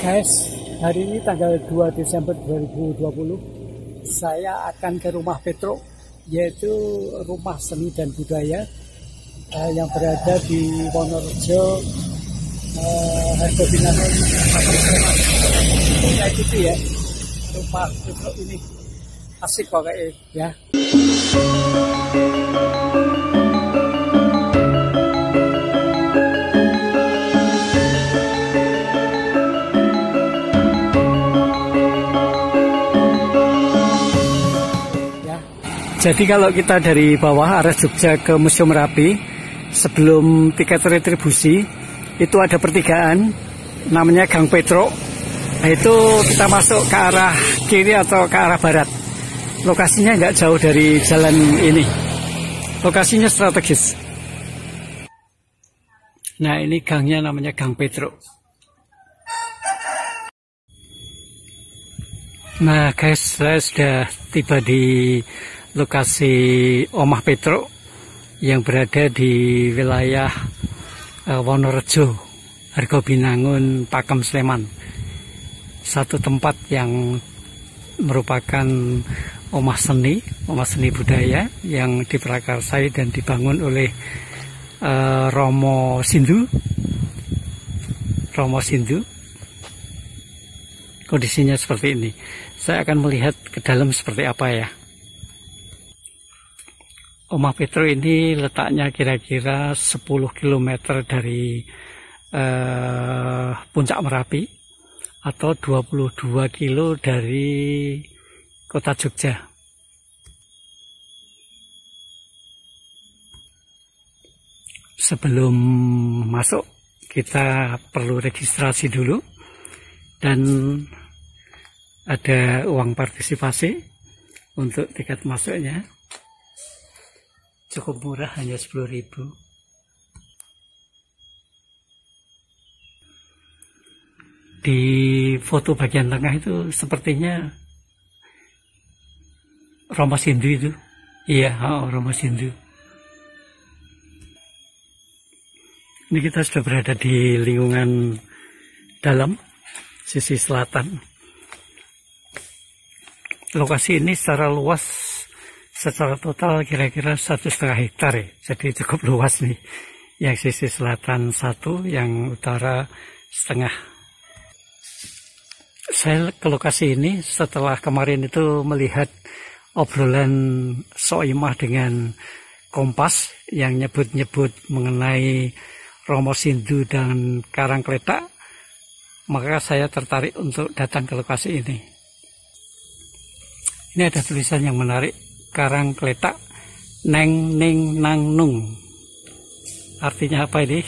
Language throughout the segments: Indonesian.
Guys, hari ini tanggal 2 Desember 2020 saya akan ke rumah Petro, yaitu rumah seni dan budaya yang berada di Wonorejo, Hargobinangun, Sleman. Kayak gitu ya, rumah Petro ini asik kok kayak ya. Jadi kalau kita dari bawah arah Jogja ke Museum Merapi, sebelum tiket retribusi, itu ada pertigaan, namanya Gang Petro. Nah, itu kita masuk ke arah kiri atau ke arah barat. Lokasinya nggak jauh dari jalan ini. Lokasinya strategis. Nah, ini gangnya namanya Gang Petro. Nah guys, saya sudah tiba di lokasi Omah Petro yang berada di wilayah Wonorejo, Hargobinangun, Pakem, Sleman. Satu tempat yang merupakan omah seni budaya yang diprakarsai dan dibangun oleh Romo Sindu. Kondisinya seperti ini. Saya akan melihat ke dalam seperti apa ya. Omah Petro ini letaknya kira-kira 10 km dari Puncak Merapi atau 22 km dari kota Jogja. Sebelum masuk kita perlu registrasi dulu dan ada uang partisipasi untuk tiket masuknya. Cukup murah, hanya 10.000. Di foto bagian tengah itu sepertinya Romo Sindu itu. Iya, Romo Sindu. Ini kita sudah berada di lingkungan dalam, sisi selatan. Lokasi ini secara luas, secara total kira-kira 1,5 hektar ya. Jadi cukup luas nih. Yang sisi selatan 1, yang utara setengah. Saya ke lokasi ini setelah kemarin itu melihat obrolan Soimah dengan Kompas yang nyebut-nyebut mengenai Romo Sindu dan Karangkletak. Maka saya tertarik untuk datang ke lokasi ini. Ini ada tulisan yang menarik. Karangkletak neng ning nang nung. Artinya apa ini?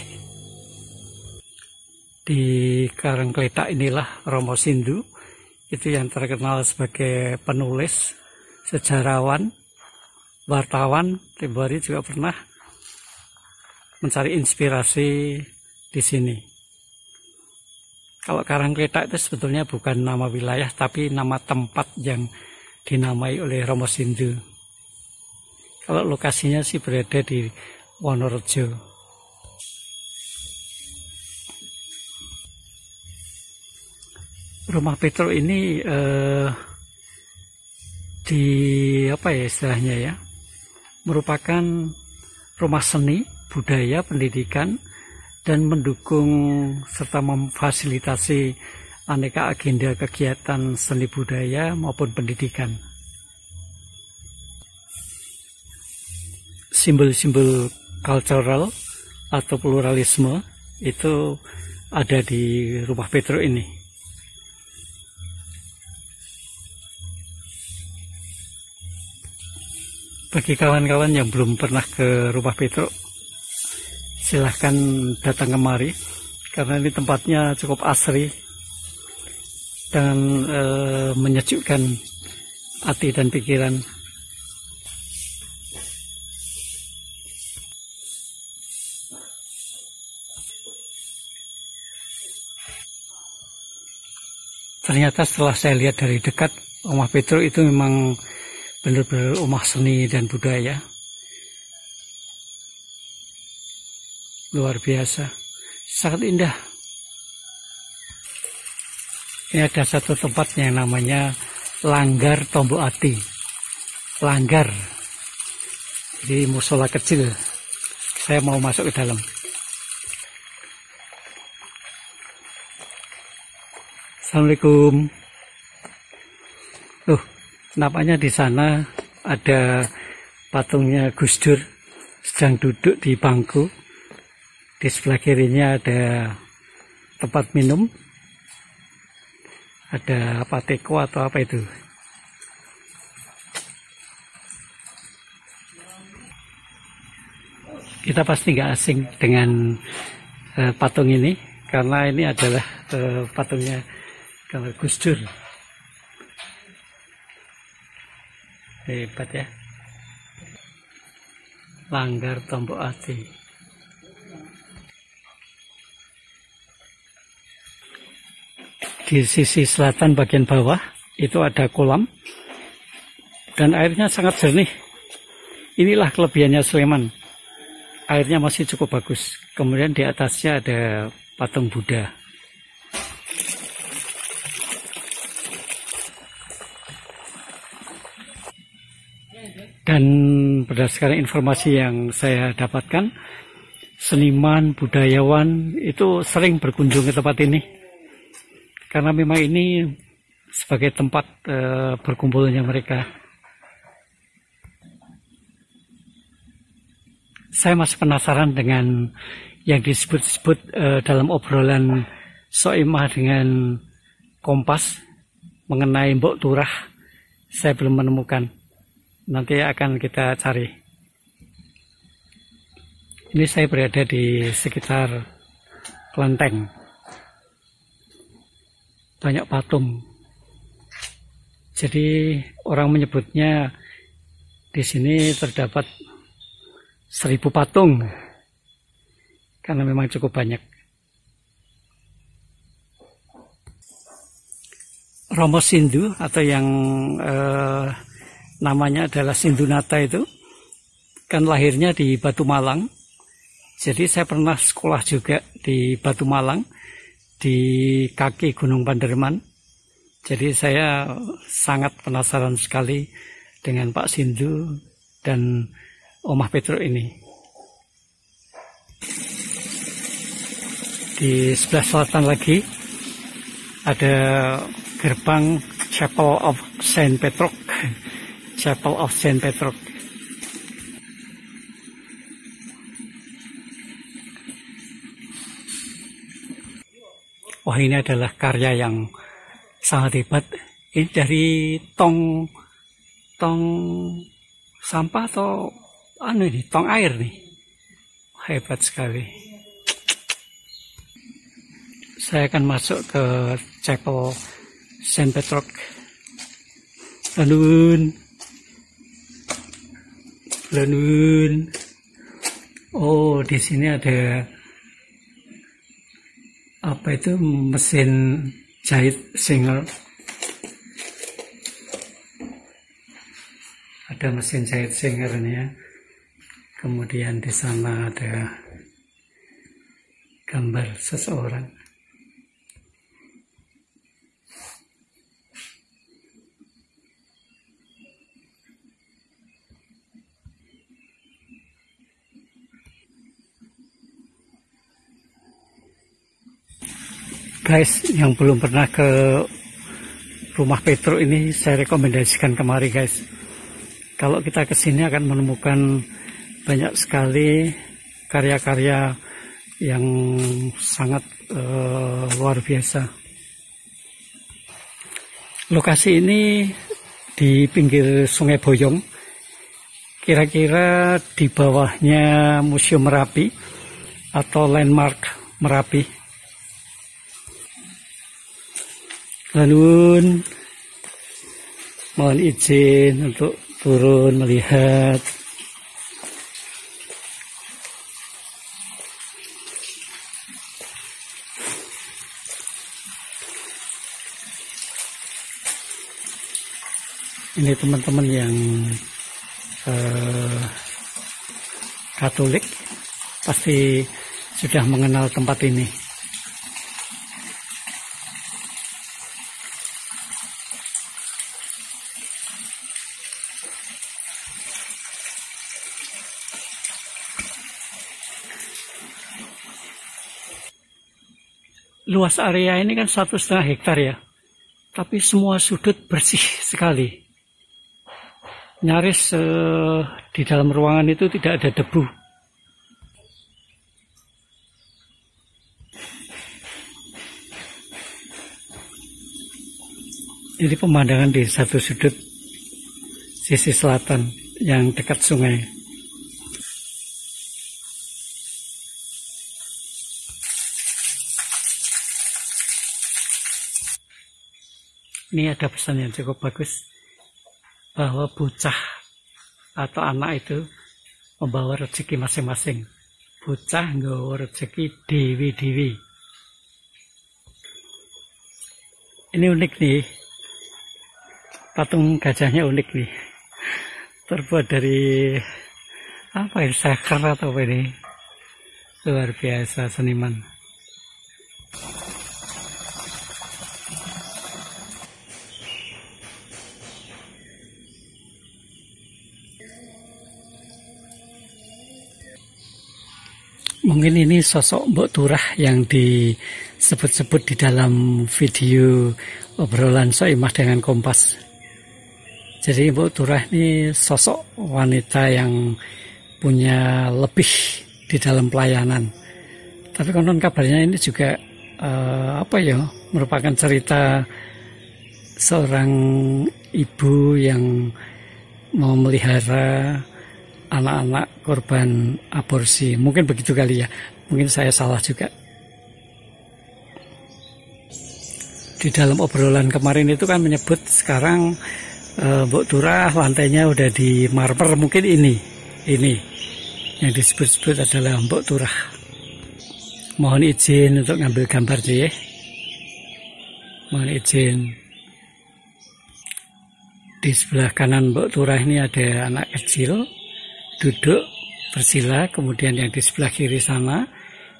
Di Karangkletak inilah Romo Sindu, itu yang terkenal sebagai penulis, sejarawan, wartawan. Tempo hari juga pernah mencari inspirasi di sini. Kalau Karangkletak itu sebetulnya bukan nama wilayah, tapi nama tempat yang dinamai oleh Romo Sindu. Kalau lokasinya sih berada di Wonorejo. Rumah Petro ini di apa ya istilahnya ya, merupakan rumah seni, budaya, pendidikan, dan mendukung serta memfasilitasi aneka agenda kegiatan seni budaya maupun pendidikan. Simbol-simbol cultural atau pluralisme itu ada di rumah Petro ini. Bagi kawan-kawan yang belum pernah ke rumah Petro, silahkan datang kemari karena ini tempatnya cukup asri dan menyejukkan hati dan pikiran. Ternyata setelah saya lihat dari dekat, Omah Petro itu memang benar-benar omah seni dan budaya. Luar biasa, sangat indah. Ini ada satu tempat yang namanya Langgar Tombok Ati. Langgar. Jadi musola kecil. Saya mau masuk ke dalam. Assalamualaikum. Nampaknya di sana ada patungnya Gus Dur sedang duduk di bangku. Di sebelah kirinya ada tempat minum. Ada pateko atau apa itu. Kita pasti nggak asing dengan patung ini, karena ini adalah patungnya Gus Dur. Hebat ya. Langgar Tombok Ati. Di sisi selatan bagian bawah itu ada kolam dan airnya sangat jernih. Inilah kelebihannya Sleman. Airnya masih cukup bagus. Kemudian di atasnya ada patung Buddha. Dan berdasarkan informasi yang saya dapatkan, seniman, budayawan itu sering berkunjung ke tempat ini. Karena memang ini sebagai tempat berkumpulnya mereka. Saya masih penasaran dengan yang disebut-sebut dalam obrolan Soimah dengan Kompas mengenai Mbok Turah. Saya belum menemukan. Nanti akan kita cari. Ini saya berada di sekitar kelenteng. Banyak patung. Jadi orang menyebutnya di sini terdapat 1000 patung. Karena memang cukup banyak. Romo Sindu atau yang namanya adalah Sindunata itu kan lahirnya di Batu Malang. Jadi saya pernah sekolah juga di Batu Malang, di kaki Gunung Panderman. Jadi saya sangat penasaran sekali dengan Pak Sindu dan Omah Petruk ini. Di sebelah selatan lagi ada gerbang Chapel of Saint Petruk. Chapel of Saint Petruk. Wah, ini adalah karya yang sangat hebat. Ini dari tong sampah atau tong air nih. Hebat sekali. Saya akan masuk ke Chapel Saint Petruk. Lanun. Oh, di sini ada apa itu, mesin jahit Singer. Ada mesin jahit Singer ini ya. Kemudian di sana ada gambar seseorang. Guys, yang belum pernah ke rumah Petruk ini, saya rekomendasikan kemari guys. Kalau kita ke sini akan menemukan banyak sekali karya-karya yang sangat luar biasa. Lokasi ini di pinggir Sungai Boyong, kira-kira di bawahnya Museum Merapi atau Landmark Merapi. Lalu mohon izin untuk turun melihat. Ini teman-teman yang Katolik pasti sudah mengenal tempat ini. luas area ini kan 1,5 hektar ya, tapi semua sudut bersih sekali. Nyaris di dalam ruangan itu tidak ada debu. Ini pemandangan di satu sudut sisi selatan yang dekat sungai. Ini ada pesan yang cukup bagus, bahwa bocah atau anak itu membawa rezeki masing-masing. Bocah nggawa rezeki dewi-dewi. Ini unik nih, patung gajahnya unik nih, terbuat dari apa ini, sakar atau apa ini, luar biasa seniman. Mungkin ini sosok Mbok Turah yang disebut-sebut di dalam video obrolan Soimah dengan Kompas. Jadi Mbok Turah ini sosok wanita yang punya lebih di dalam pelayanan. Tapi konon kabarnya ini juga merupakan cerita seorang ibu yang mau melihara anak-anak korban aborsi. Mungkin begitu kali ya, mungkin saya salah juga. Di dalam obrolan kemarin itu kan menyebut sekarang Mbok Turah lantainya udah di marmer. Mungkin ini yang disebut-sebut adalah Mbok Turah. Mohon izin untuk ngambil gambar ya. Mohon izin. Di sebelah kanan Mbok Turah ini ada anak kecil duduk bersila, kemudian yang di sebelah kiri sana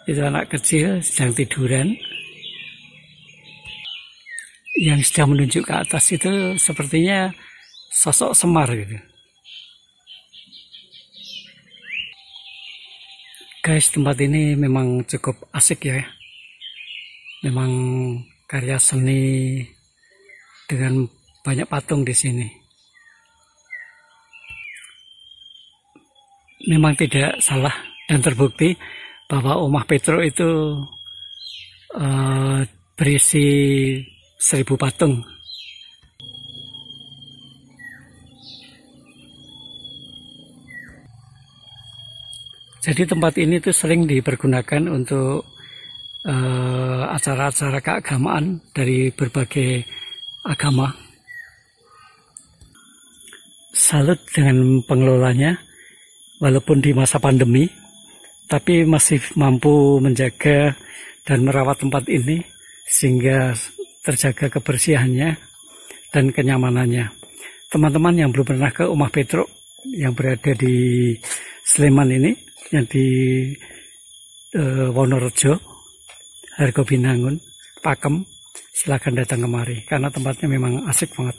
itu anak kecil sedang tiduran. Yang sedang menunjuk ke atas itu sepertinya sosok Semar gitu. Guys, tempat ini memang cukup asik ya. Memang karya seni dengan banyak patung di sini. Memang tidak salah dan terbukti bahwa Omah Petruk itu berisi 1000 patung. Jadi tempat ini tuh sering dipergunakan untuk acara-acara keagamaan dari berbagai agama. Salut dengan pengelolanya. Walaupun di masa pandemi, tapi masih mampu menjaga dan merawat tempat ini sehingga terjaga kebersihannya dan kenyamanannya. Teman-teman yang belum pernah ke Omah Petruk yang berada di Sleman ini, yang di Wonorejo, Hargobinangun, Pakem, silakan datang kemari karena tempatnya memang asik banget.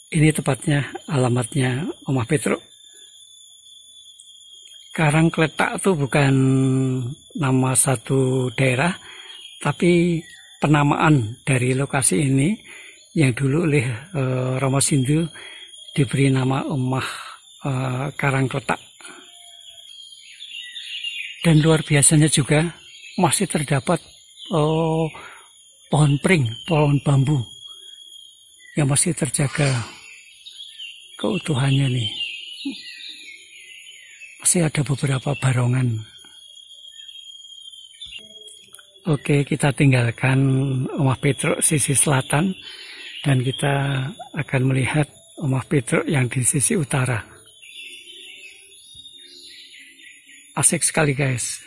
Ini tepatnya alamatnya Omah Petruk. Karangkletak itu bukan nama satu daerah, tapi penamaan dari lokasi ini yang dulu oleh Romo Sindu diberi nama Omah Karangkletak. Dan luar biasanya juga masih terdapat pohon pring, pohon bambu yang masih terjaga keutuhannya nih. Masih ada beberapa barongan. Oke, kita tinggalkan Omah Petruk sisi selatan dan kita akan melihat Omah Petruk yang di sisi utara. Asik sekali guys.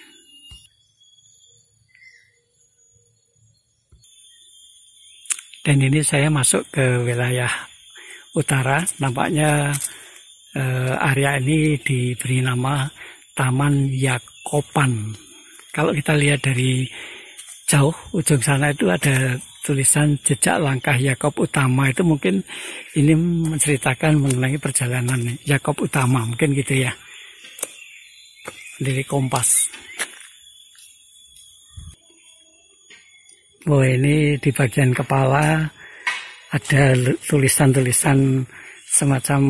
Dan ini saya masuk ke wilayah utara, nampaknya area ini diberi nama Taman Yakopan. Kalau kita lihat dari jauh ujung sana itu ada tulisan jejak langkah Yakob Utama. Itu mungkin ini menceritakan mengenai perjalanan Yakob Utama, mungkin gitu ya. Dari Kompas. Oh, ini di bagian kepala ada tulisan-tulisan semacam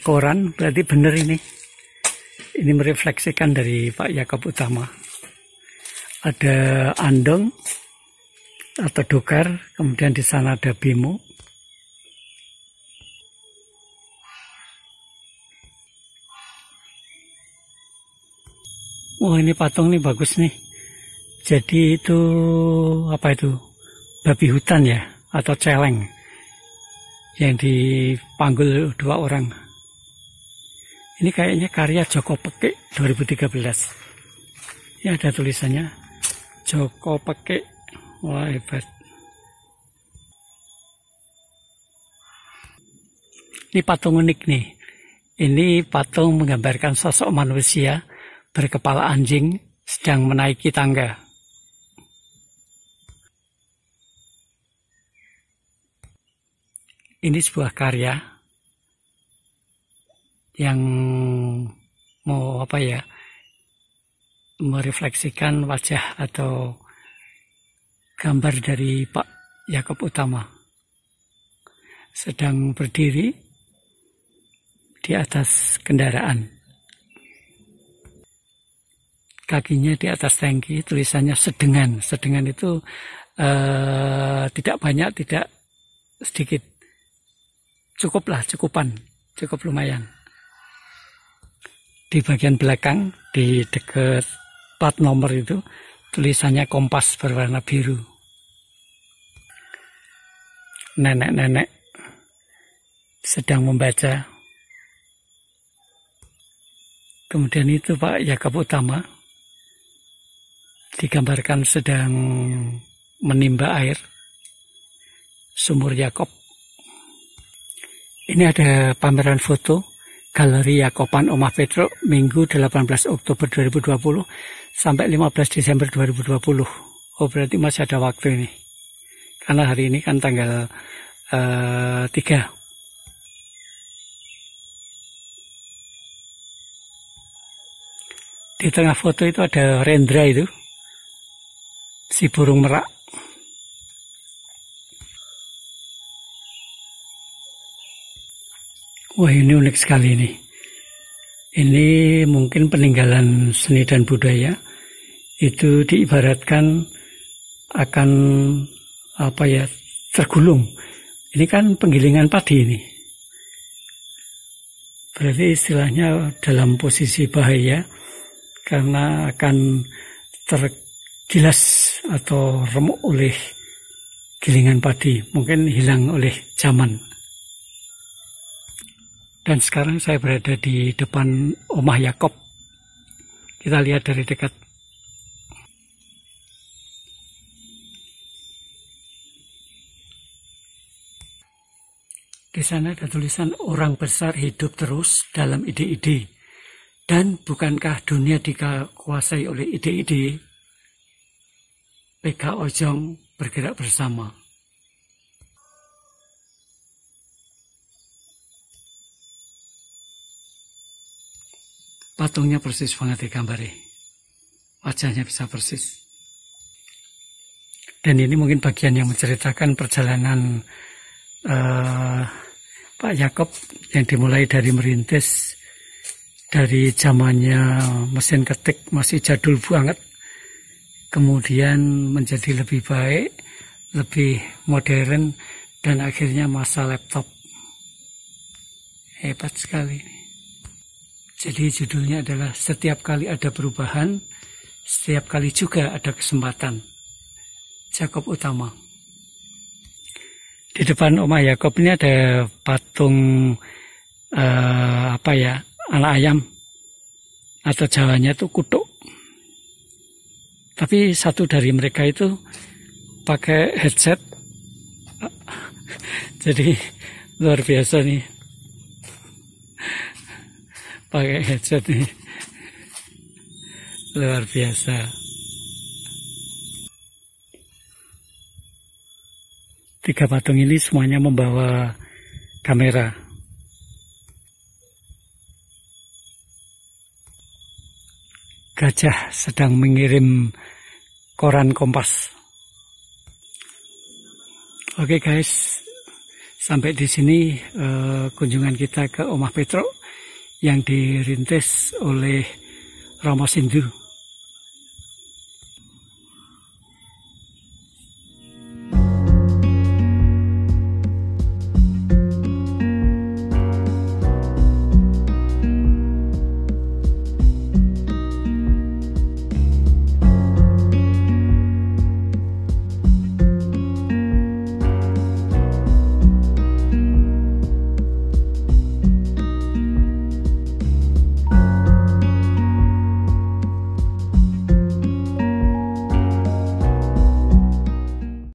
koran, berarti benar ini. Ini merefleksikan dari Pak Yakob Utama. Ada andong atau dokar, kemudian di sana ada bimo. Wah, ini patung nih bagus nih. Jadi itu apa itu? Babi hutan ya, atau celeng yang dipanggul 2 orang. Ini kayaknya karya Joko Pekik 2013. Ini ada tulisannya Joko Pekik. Wah, hebat. Ini patung unik nih. Ini patung menggambarkan sosok manusia berkepala anjing sedang menaiki tangga. Ini sebuah karya yang mau merefleksikan wajah atau gambar dari Pak Yakob Utama sedang berdiri di atas kendaraan. Kakinya di atas tangki, tulisannya sedengan. Sedengan itu tidak banyak, tidak sedikit. Cukup lumayan. Di bagian belakang, di dekat plat nomor itu, tulisannya Kompas berwarna biru. Nenek-nenek sedang membaca. Kemudian itu Pak Yakob Utama digambarkan sedang menimba air sumur Yakob. Ini ada pameran foto Galeri Yakoban Omah Petruk Minggu 18 Oktober 2020 sampai 15 Desember 2020. Oh, berarti masih ada waktu ini. Karena hari ini kan tanggal 3. Di tengah foto itu ada Rendra itu, si burung merak. Wah, ini unik sekali ini. Ini mungkin peninggalan seni dan budaya. Itu diibaratkan akan tergulung. Ini kan penggilingan padi ini. Berarti istilahnya dalam posisi bahaya karena akan tergilas atau remuk oleh gilingan padi. Mungkin hilang oleh zaman. Dan sekarang saya berada di depan Omah Yakob. Kita lihat dari dekat. Di sana ada tulisan orang besar hidup terus dalam ide-ide. Dan bukankah dunia dikuasai oleh ide-ide? PK Ojong bergerak bersama. Patungnya persis banget digambari. Wajahnya bisa persis. Dan ini mungkin bagian yang menceritakan perjalanan Pak Yakob yang dimulai dari merintis dari zamannya mesin ketik masih jadul banget. Kemudian menjadi lebih baik, lebih modern, dan akhirnya masa laptop. Hebat sekali ini. Jadi judulnya adalah setiap kali ada perubahan, setiap kali juga ada kesempatan. Yakob Utama. Di depan Omah Yakob ini ada patung anak ayam atau Jawanya itu kutuk. Tapi satu dari mereka itu pakai headset. Jadi luar biasa nih. Pakai headset nih, luar biasa. Tiga patung ini semuanya membawa kamera. Gajah sedang mengirim koran Kompas. Oke guys, sampai di sini kunjungan kita ke Omah Petruk yang dirintis oleh Romo Sindu.